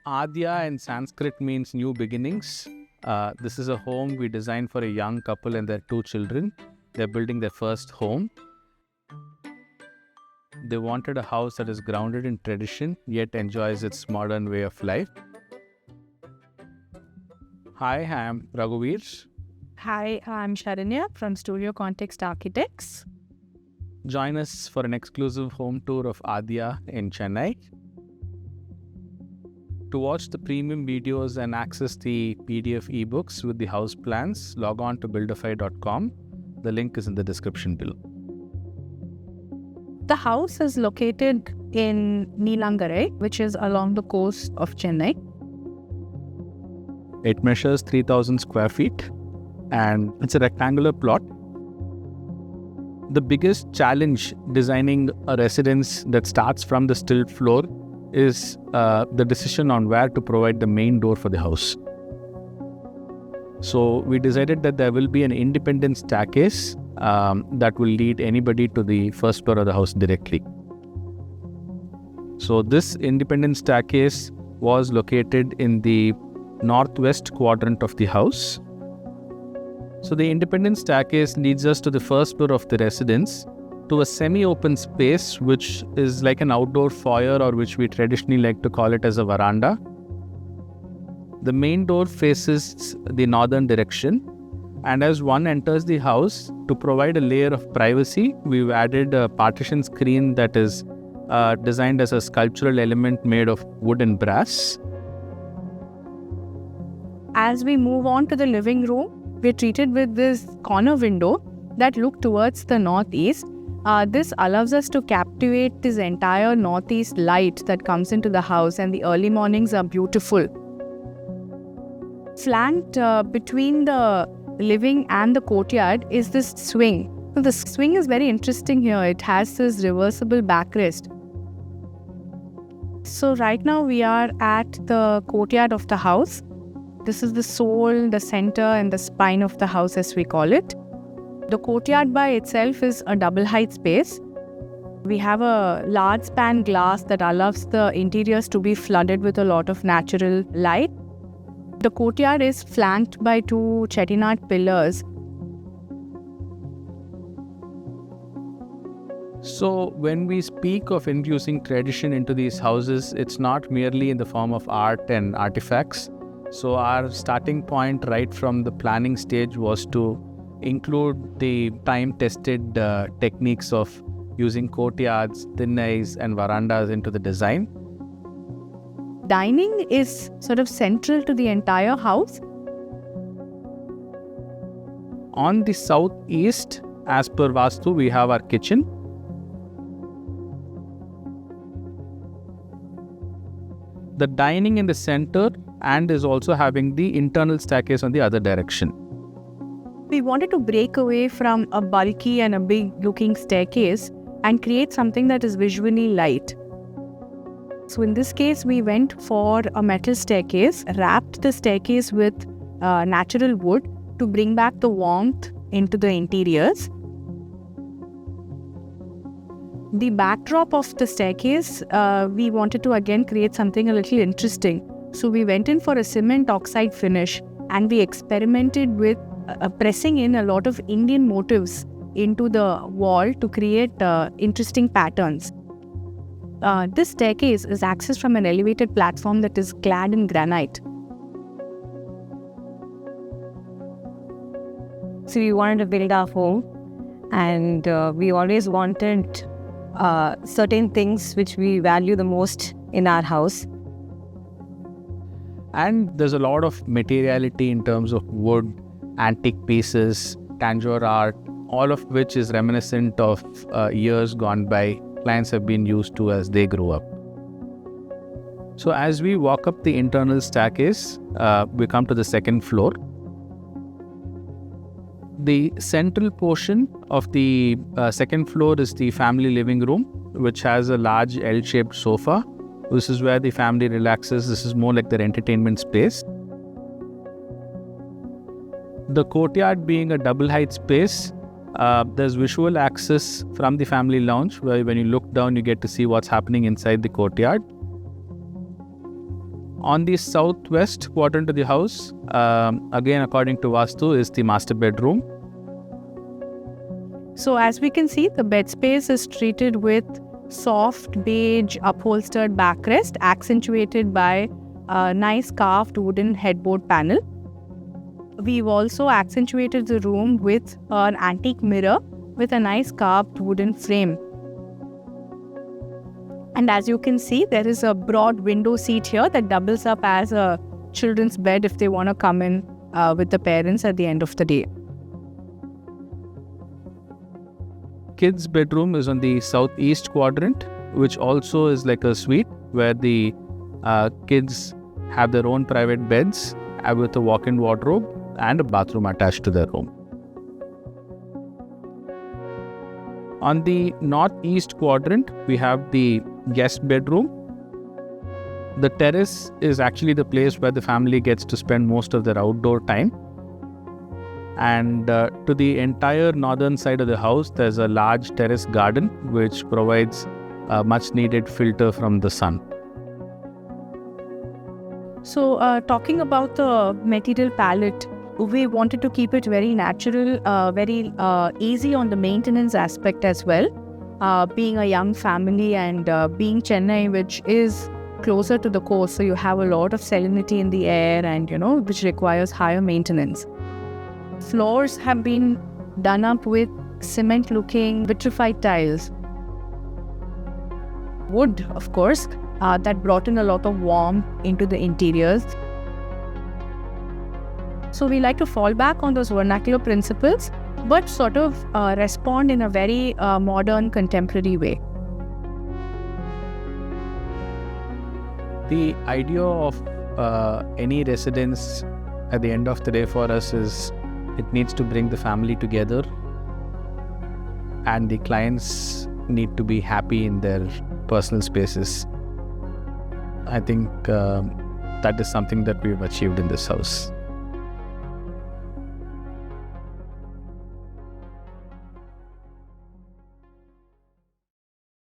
Aadhya in Sanskrit means new beginnings. This is a home we designed for a young couple and their 2 children. They're building their first home. They wanted a house that is grounded in tradition yet enjoys its modern way of life. Hi, I'm Raghuveer. Hi, I'm Sharanya from Studio Context Architects. Join us for an exclusive home tour of Aadhya in Chennai. To watch the premium videos and access the PDF ebooks with the house plans, log on to buildofy.com. The link is in the description below. The house is located in Neelankarai, which is along the coast of Chennai. It measures 3,000 square feet and it's a rectangular plot. The biggest challenge designing a residence that starts from the stilt floor is the decision on where to provide the main door for the house. So we decided that there will be an independent staircase that will lead anybody to the first floor of the house directly. So this independent staircase was located in the northwest quadrant of the house. So the independent staircase leads us to the first floor of the residence, to a semi-open space which is like an outdoor foyer, or which we traditionally like to call it as a veranda. The main door faces the northern direction, and as one enters the house, to provide a layer of privacy, we've added a partition screen that is designed as a sculptural element made of wood and brass. As we move on to the living room, we're treated with this corner window that looks towards the northeast. This allows us to captivate this entire northeast light that comes into the house, and the early mornings are beautiful. Flanked between the living and the courtyard is this swing. The swing is very interesting here. It has this reversible backrest. So right now we are at the courtyard of the house. This is the soul, the center and the spine of the house, as we call it. The courtyard by itself is a double height space. We have a large span glass that allows the interiors to be flooded with a lot of natural light. The courtyard is flanked by 2 Chettinad pillars. So when we speak of infusing tradition into these houses, it's not merely in the form of art and artifacts. So our starting point right from the planning stage was to include the time-tested techniques of using courtyards, thin-eyes and verandas into the design. Dining is sort of central to the entire house. On the southeast, as per Vastu, we have our kitchen. The dining in the center and is also having the internal staircase on the other direction. We wanted to break away from a bulky and a big looking staircase and create something that is visually light. So in this case, we went for a metal staircase, wrapped the staircase with natural wood to bring back the warmth into the interiors. The backdrop of the staircase, we wanted to again create something a little interesting. So we went in for a cement oxide finish, and we experimented with pressing in a lot of Indian motifs into the wall to create interesting patterns. This staircase is accessed from an elevated platform that is clad in granite. So we wanted to build our home, and we always wanted certain things which we value the most in our house. And there's a lot of materiality in terms of wood, antique pieces, tanjore art, all of which is reminiscent of years gone by. Clients have been used to as they grow up. So as we walk up the internal staircase, we come to the second floor. The central portion of the second floor is the family living room, which has a large L-shaped sofa. This is where the family relaxes. This is more like their entertainment space. The courtyard being a double height space, there's visual access from the family lounge, where when you look down, you get to see what's happening inside the courtyard. On the southwest quadrant of the house, again according to Vastu, is the master bedroom. So as we can see, the bed space is treated with soft beige upholstered backrest accentuated by a nice carved wooden headboard panel. We've also accentuated the room with an antique mirror with a nice carved wooden frame. And as you can see, there is a broad window seat here that doubles up as a children's bed if they want to come in with the parents at the end of the day. Kids' bedroom is on the southeast quadrant, which also is like a suite where the kids have their own private beds with a walk-in wardrobe and a bathroom attached to their room. On the northeast quadrant, we have the guest bedroom. The terrace is actually the place where the family gets to spend most of their outdoor time. And to the entire northern side of the house, there's a large terrace garden which provides a much needed filter from the sun. So talking about the material palette, we wanted to keep it very natural, very easy on the maintenance aspect as well. Being a young family and being Chennai, which is closer to the coast, so you have a lot of salinity in the air and, which requires higher maintenance. Floors have been done up with cement-looking vitrified tiles. Wood, of course, that brought in a lot of warmth into the interiors. So we like to fall back on those vernacular principles, but sort of respond in a very modern, contemporary way. The idea of any residence at the end of the day for us is it needs to bring the family together, and the clients need to be happy in their personal spaces. I think that is something that we've achieved in this house.